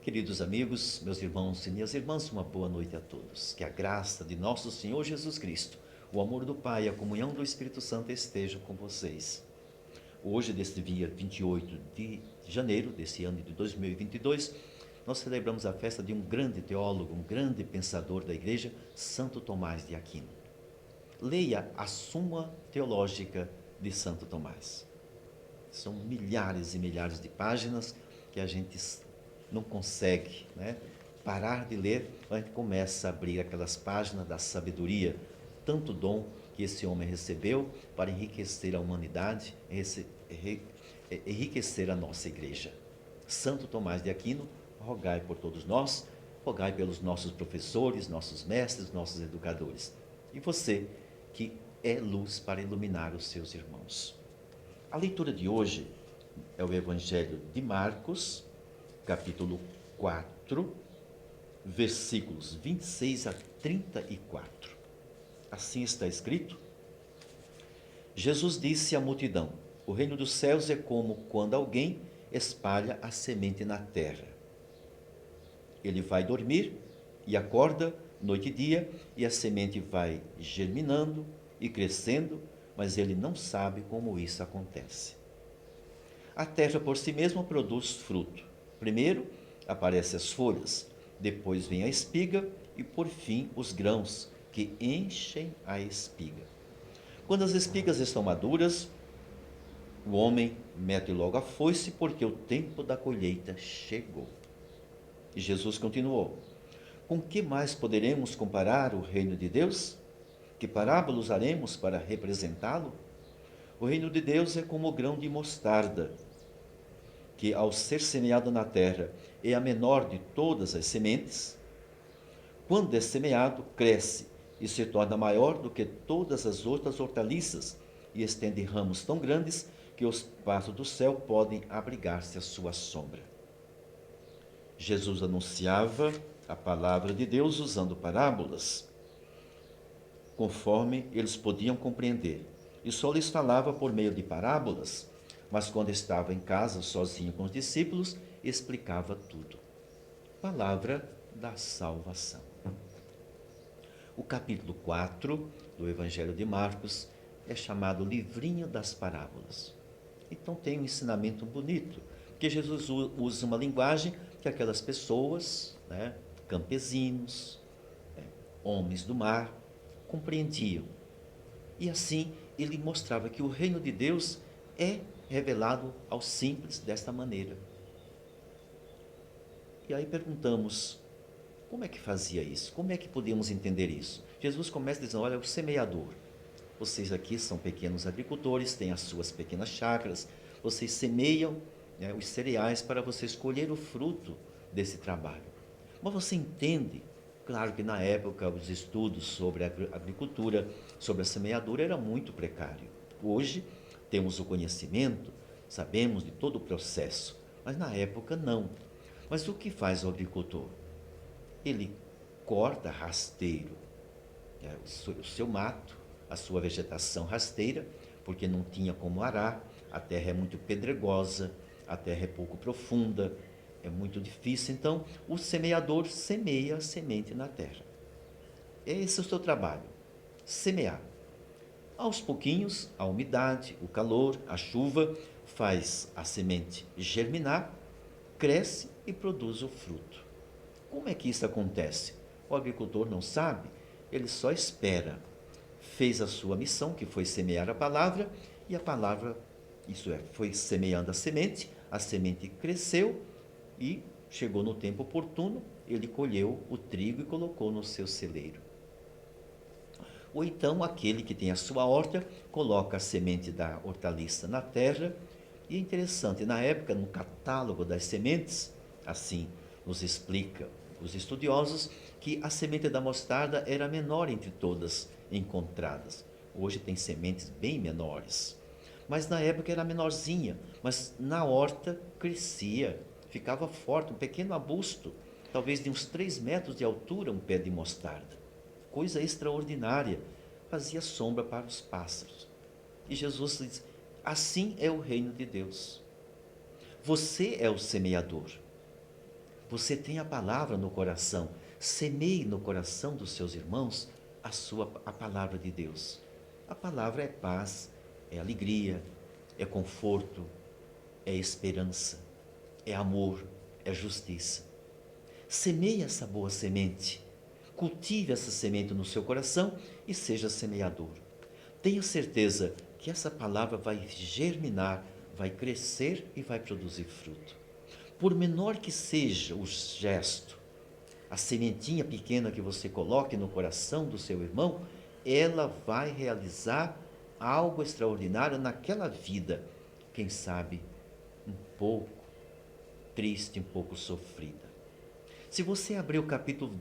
Queridos amigos, meus irmãos e minhas irmãs, uma boa noite a todos. Que a graça de nosso Senhor Jesus Cristo, o amor do Pai e a comunhão do Espírito Santo estejam com vocês. Hoje, deste dia 28 de janeiro desse ano de 2022, nós celebramos a festa de um grande teólogo, um grande pensador da Igreja, Santo Tomás de Aquino. Leia a Suma Teológica de Santo Tomás. São milhares e milhares de páginas que a gente não consegue, parar de ler. A gente começa a abrir aquelas páginas da sabedoria, tanto dom que esse homem recebeu para enriquecer a humanidade, enriquecer a nossa igreja. Santo Tomás de Aquino, rogai por todos nós, rogai pelos nossos professores, nossos mestres, nossos educadores. E você, que é luz para iluminar os seus irmãos. A leitura de hoje é o Evangelho de Marcos, capítulo 4, versículos 26 a 34. Assim está escrito: Jesus disse à multidão: o reino dos céus é como quando alguém espalha a semente na terra. Ele vai dormir e acorda noite e dia, e a semente vai germinando e crescendo, mas ele não sabe como isso acontece. A terra por si mesma produz fruto. Primeiro aparecem as folhas, depois vem a espiga e por fim os grãos que enchem a espiga. Quando as espigas estão maduras, o homem mete logo a foice, porque o tempo da colheita chegou. E Jesus continuou: com que mais poderemos comparar o reino de Deus? Que parábola usaremos para representá-lo? O reino de Deus é como o grão de mostarda, que ao ser semeado na terra é a menor de todas as sementes. Quando é semeado, cresce e se torna maior do que todas as outras hortaliças e estende ramos tão grandes que os pássaros do céu podem abrigar-se à sua sombra. Jesus anunciava a palavra de Deus usando parábolas, conforme eles podiam compreender, e só lhes falava por meio de parábolas, mas quando estava em casa sozinho com os discípulos, explicava tudo. Palavra da salvação. O capítulo 4 do Evangelho de Marcos é chamado Livrinho das Parábolas. Então tem um ensinamento bonito, porque Jesus usa uma linguagem que aquelas pessoas, campesinos, homens do mar, compreendiam. E assim ele mostrava que o reino de Deus é revelado aos simples desta maneira. E aí perguntamos, como é que fazia isso? Como é que podíamos entender isso? Jesus começa dizendo: olha, o semeador. Vocês aqui são pequenos agricultores, têm as suas pequenas chácaras, vocês semeiam os cereais para vocês colher o fruto desse trabalho. Mas você entende, claro que na época os estudos sobre a agricultura, sobre a semeadura era muito precário. Hoje temos o conhecimento, sabemos de todo o processo, mas na época não. Mas o que faz o agricultor? Ele corta rasteiro, o seu mato, a sua vegetação rasteira, porque não tinha como arar, a terra é muito pedregosa, a terra é pouco profunda, é muito difícil. Então, o semeador semeia a semente na terra. Esse é o seu trabalho, semear. Aos pouquinhos, a umidade, o calor, a chuva faz a semente germinar, cresce e produz o fruto. Como é que isso acontece? O agricultor não sabe, ele só espera. Fez a sua missão, que foi semear a palavra, e a palavra, foi semeando a semente cresceu e chegou no tempo oportuno, ele colheu o trigo e colocou no seu celeiro. Ou então aquele que tem a sua horta, coloca a semente da hortaliça na terra, e é interessante, na época, no catálogo das sementes, assim nos explica os estudiosos, que a semente da mostarda era a menor entre todas encontradas. Hoje tem sementes bem menores, mas na época era menorzinha, mas na horta crescia, ficava forte, um pequeno arbusto, talvez de uns 3 metros de altura, um pé de mostarda. Coisa extraordinária, fazia sombra para os pássaros. E Jesus diz: assim é o reino de Deus. Você é o semeador. Você tem a palavra no coração. Semeie no coração dos seus irmãos a palavra de Deus. A palavra é paz, é alegria, é conforto, é esperança, é amor, é justiça. Semeie essa boa semente. Cultive essa semente no seu coração e seja semeador. Tenha certeza que essa palavra vai germinar, vai crescer e vai produzir fruto. Por menor que seja o gesto, a sementinha pequena que você coloque no coração do seu irmão, ela vai realizar algo extraordinário naquela vida, quem sabe um pouco triste, um pouco sofrida. Se você abrir o capítulo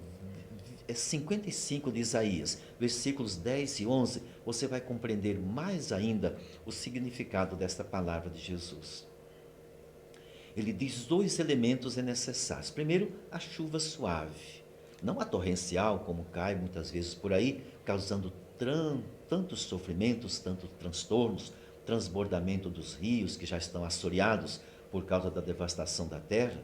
55 de Isaías, versículos 10 e 11, você vai compreender mais ainda o significado desta palavra de Jesus. Ele diz 2 elementos necessários. Primeiro, a chuva suave, não a torrencial, como cai muitas vezes por aí, causando tantos sofrimentos, tantos transtornos, transbordamento dos rios que já estão assoreados por causa da devastação da terra,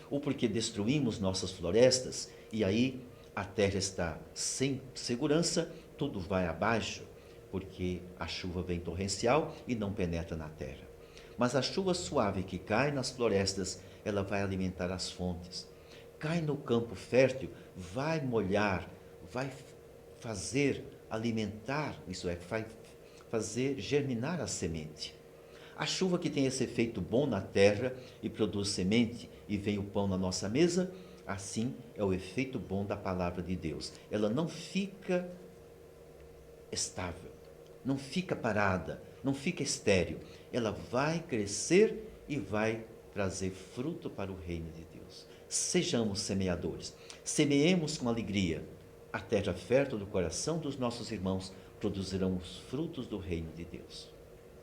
ou porque destruímos nossas florestas e aí a terra está sem segurança, tudo vai abaixo, porque a chuva vem torrencial e não penetra na terra. Mas a chuva suave que cai nas florestas, ela vai alimentar as fontes. Cai no campo fértil, vai molhar, vai fazer alimentar, isso é, vai fazer germinar a semente. A chuva que tem esse efeito bom na terra e produz semente e vem o pão na nossa mesa, assim é o efeito bom da palavra de Deus. Ela não fica estável, não fica parada, não fica estéril. Ela vai crescer e vai trazer fruto para o reino de Deus. Sejamos semeadores, semeemos com alegria. A terra fértil do coração dos nossos irmãos produzirão os frutos do reino de Deus.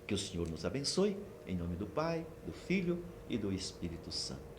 Que o Senhor nos abençoe, em nome do Pai, do Filho e do Espírito Santo.